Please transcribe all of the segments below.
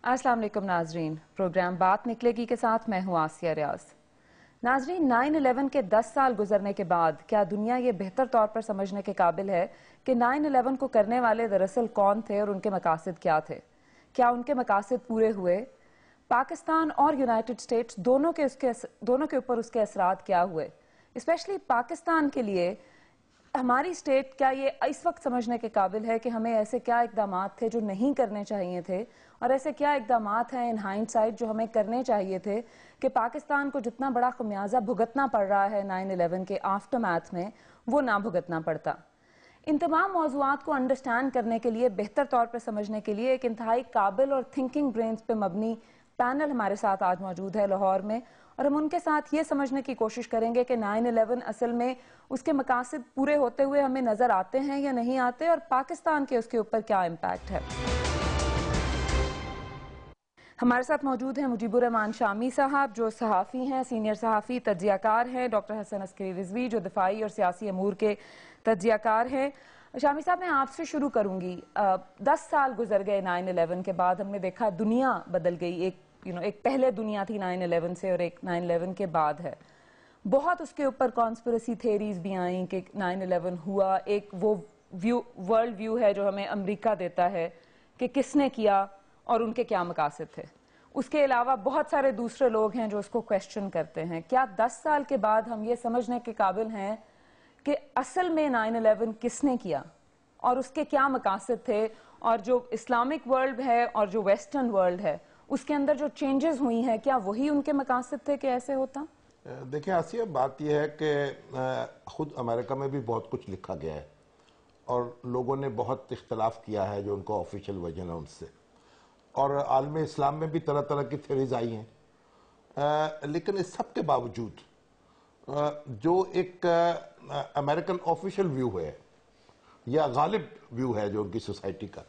अस्सलाम वालेकुम नाजरीन, प्रोग्राम बात निकलेगी के साथ मैं हूँ आसिया रियाज। नाजरीन, 9/11 के 10 साल गुजरने के बाद क्या दुनिया ये बेहतर तौर पर समझने के काबिल है कि 9/11 को करने वाले दरअसल कौन थे और उनके मकासद क्या थे? क्या उनके मकासद पूरे हुए? पाकिस्तान और यूनाइटेड स्टेट्स दोनों के ऊपर उसके असरात क्या हुए? स्पेशली पाकिस्तान के लिए हमारी स्टेट क्या ये इस वक्त समझने के काबिल है कि हमें ऐसे क्या इकदामात थे जो नहीं करने चाहिए थे और ऐसे क्या इकदामात हैं इन हाइंडसाइट जो हमें करने चाहिए थे कि पाकिस्तान को जितना बड़ा खमियाजा भुगतना पड़ रहा है 9/11 के आफ्टरमैथ में वो ना भुगतना पड़ता। इन तमाम मौज़ूआत को अंडरस्टैंड करने के लिए, बेहतर तौर पर समझने के लिए एक इंतहाई काबिल और थिंकिंग ब्रेन्स पे मबनी पैनल हमारे साथ आज मौजूद है लाहौर में, और हम उनके साथ ये समझने की कोशिश करेंगे कि 9/11 असल में उसके मकासद पूरे होते हुए हमें नजर आते हैं या नहीं आते और पाकिस्तान के उसके ऊपर क्या इम्पैक्ट है। हमारे साथ मौजूद हैं मुजीबुर रहमान शामी साहब जो सहाफ़ी हैं, सीनियर सहाफ़ी तज्ज़ियाकार हैं, डॉक्टर हसन अस्करी रिजवी जो दिफाई और सियासी अमूर के तज्ज़ियाकार हैं। शामी साहब, मैं आपसे शुरू करूंगी। 10 साल गुजर गए 9/11 के बाद, हमने देखा दुनिया बदल गई। एक पहले दुनिया थी 9/11 से और एक 9/11 के बाद है। बहुत उसके ऊपर कॉन्स्पिरेसी थेरीज भी आई कि 9/11 हुआ। एक वो वर्ल्ड व्यू है जो हमें अमेरिका देता है कि किसने किया और उनके क्या मकासद थे। उसके अलावा बहुत सारे दूसरे लोग हैं जो उसको क्वेश्चन करते हैं। क्या 10 साल के बाद हम ये समझने के काबिल हैं कि असल में 9/11 किसने किया और उसके क्या मकासद थे, और जो इस्लामिक वर्ल्ड है और जो वेस्टर्न वर्ल्ड है उसके अंदर जो चेंजेस हुई हैं क्या वही उनके मकासद थे कि ऐसे होता? देखिए आसिया, बात यह है कि खुद अमेरिका में भी बहुत कुछ लिखा गया है और लोगों ने बहुत इख्तलाफ किया है जो उनका ऑफिशियल वर्जन है उनसे, और आलम इस्लाम में भी तरह तरह की थ्योरीज आई हैं। लेकिन इस सब के बावजूद जो एक अमेरिकन ऑफिशियल व्यू है या गालिब व्यू है जो उनकी सोसाइटी का,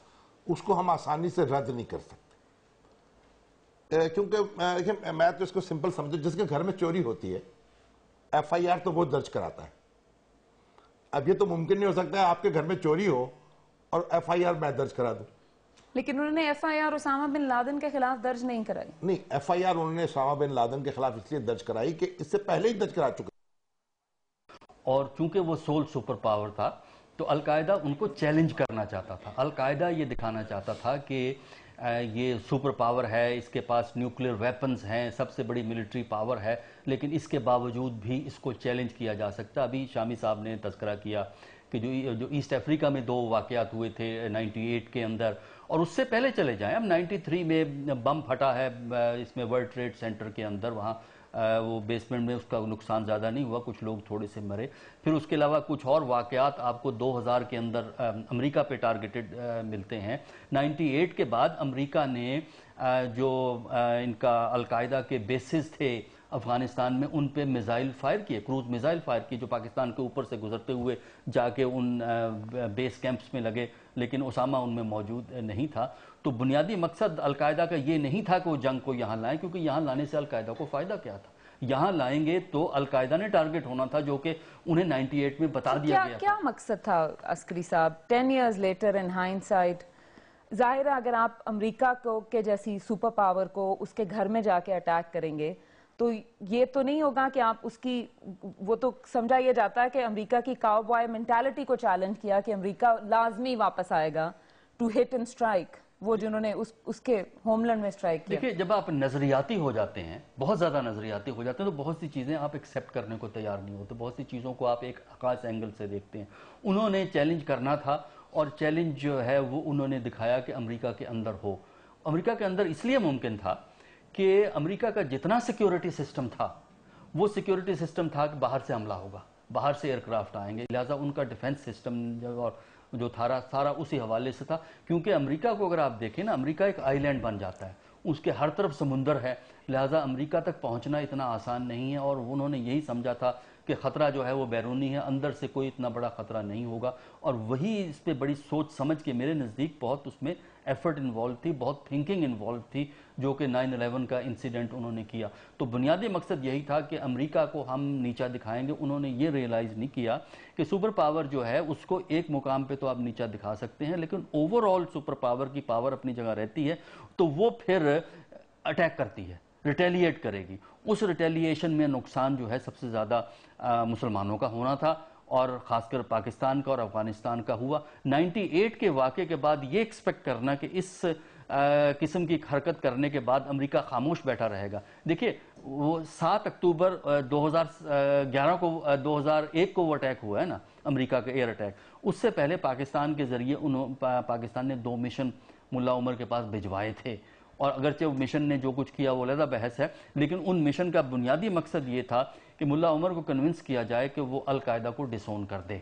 उसको हम आसानी से रद्द नहीं कर सकते। क्योंकि मैं तो इसको सिंपल समझू, जिसके घर में चोरी होती है FIR तो वो दर्ज कराता है। अब ये तो मुमकिन नहीं हो सकता है आपके घर में चोरी हो और FIR मैं दर्ज करा दूं। लेकिन उन्होंने FIR उसामा बिन लादेन के खिलाफ दर्ज नहीं कराई। नहीं, FIR उन्होंने उसामा बिन लादेन के खिलाफ इसलिए दर्ज कराई कि इससे पहले ही दर्ज करा चुके, और चूंकि वो सोल सुपर पावर था तो अलकायदा उनको चैलेंज करना चाहता था। अलकायदा ये दिखाना चाहता था कि ये सुपर पावर है, इसके पास न्यूक्लियर वेपन्स हैं, सबसे बड़ी मिलिट्री पावर है, लेकिन इसके बावजूद भी इसको चैलेंज किया जा सकता। अभी शामी साहब ने तज़किरा किया कि जो ईस्ट अफ्रीका में 2 वाक़यात हुए थे 98 के अंदर, और उससे पहले चले जाएं, अब 93 में बम फटा है इसमें वर्ल्ड ट्रेड सेंटर के अंदर, वहाँ वो बेसमेंट में, उसका नुकसान ज़्यादा नहीं हुआ, कुछ लोग थोड़े से मरे। फिर उसके अलावा कुछ और वाक़यात आपको 2000 के अंदर अमेरिका पे टारगेटेड मिलते हैं। 98 के बाद अमेरिका ने जो इनका अलकायदा के बेसिस थे अफगानिस्तान में, उन पे मिसाइल फायर किए, क्रूज मिसाइल फायर किए, जो पाकिस्तान के ऊपर से गुजरते हुए जाके उन बेस कैंप्स में लगे, लेकिन उसामा उनमें मौजूद नहीं था। तो बुनियादी मकसद अलकायदा का ये नहीं था कि वो जंग को यहाँ लाएं, क्योंकि यहाँ लाने से अलकायदा को फ़ायदा क्या था? यहाँ लाएंगे तो अलकायदा ने टारगेट होना था, जो कि उन्हें 98 में बता दिया गया क्या मकसद था अस्करी साहब? 10 years later in hindsight, जाहिर है अगर आप अमेरिका को के जैसी सुपर पावर को उसके घर में जाके अटैक करेंगे तो ये तो नहीं होगा कि आप उसकी, वो तो समझा ये जाता है कि अमेरिका की काउबॉय मेंटालिटी को चैलेंज किया कि अमेरिका लाजमी वापस आएगा टू हिट एंड स्ट्राइक, वो जिन्होंने उसके होमलैंड में स्ट्राइक किया। देखिए, जब आप नजरियाती हो जाते हैं, बहुत ज्यादा नजरियाती हो जाते हैं, तो बहुत सी चीजें आप एक्सेप्ट करने को तैयार नहीं होते, बहुत सी चीजों को आप एक खास एंगल से देखते हैं। उन्होंने चैलेंज करना था, और चैलेंज जो है वो उन्होंने दिखाया कि अमेरिका के अंदर हो। अमेरिका के अंदर इसलिए मुमकिन था कि अमेरिका का जितना सिक्योरिटी सिस्टम था, वो सिक्योरिटी सिस्टम था कि बाहर से हमला होगा, बाहर से एयरक्राफ्ट आएंगे, लिहाजा उनका डिफेंस सिस्टम जो था सारा उसी हवाले से था। क्योंकि अमेरिका को अगर आप देखें ना, अमेरिका एक आइलैंड बन जाता है, उसके हर तरफ समुंदर है, लिहाजा अमेरिका तक पहुंचना इतना आसान नहीं है, और उन्होंने यही समझा था कि ख़तरा जो है वो बैरूनी है, अंदर से कोई इतना बड़ा ख़तरा नहीं होगा। और वही इस पर बड़ी सोच समझ के मेरे नज़दीक बहुत उसमें ایفرٹ انوالو تھی, بہت تھنکنگ انوالو تھی, جو کہ 9/11 کا انسیڈنٹ انہوں نے کیا. تو بنیادی مقصد یہی تھا کہ امریکہ کو ہم نیچا دکھائیں گے. انہوں نے یہ ریئلائز نہیں کیا کہ سپر پاور جو ہے اس کو ایک مقام پہ تو آپ نیچا دکھا سکتے ہیں, لیکن اوور آل سپر پاور کی پاور اپنی جگہ رہتی ہے, تو وہ پھر اٹیک کرتی ہے, ریٹیلیٹ کرے گی. اس ریٹیلیشن میں نقصان جو ہے سب سے زیادہ مسلمانوں کا ہونا تھا, اور خاص کر پاکستان کا اور افغانستان کا ہوا. 98 کے واقعے کے بعد یہ ایکسپیکٹ کرنا کہ اس قسم کی حرکت کرنے کے بعد امریکہ خاموش بیٹھا رہے گا. دیکھیے وہ 7 اکتوبر 2001 کو وہ اٹیک ہوا ہے نا, امریکہ کا ایئر اٹیک. اس سے پہلے پاکستان کے ذریعے پاکستان نے 2 مشن ملا عمر کے پاس بھجوائے تھے, اور اگرچہ وہ مشن نے جو کچھ کیا وہ علیحدہ بحث ہے, لیکن ان مشن کا بنیادی مقصد یہ تھا کہ ملا عمر کو کنونس کیا جائے کہ وہ القاعدہ کو ڈسون کر دے,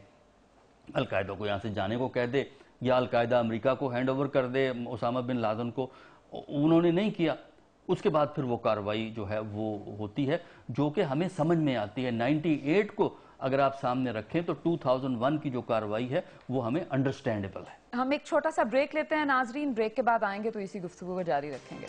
القاعدہ کو یہاں سے جانے کو کہہ دے, یا القاعدہ امریکہ کو ہینڈ اوور کر دے اسامہ بن لادن کو. انہوں نے نہیں کیا. اس کے بعد پھر وہ کارروائی جو ہے وہ ہوتی ہے, جو کہ ہمیں سمجھ میں آتی ہے. 98 کو اگر آپ سامنے رکھیں تو 2001 کی جو کارروائی ہے وہ ہمیں انڈرسٹینڈیبل ہے. ہم ایک چھوٹا سا بریک لیتے ہیں ناظرین, بریک کے بعد آئیں گے تو اسی گفتگو کو جاری رکھیں گے.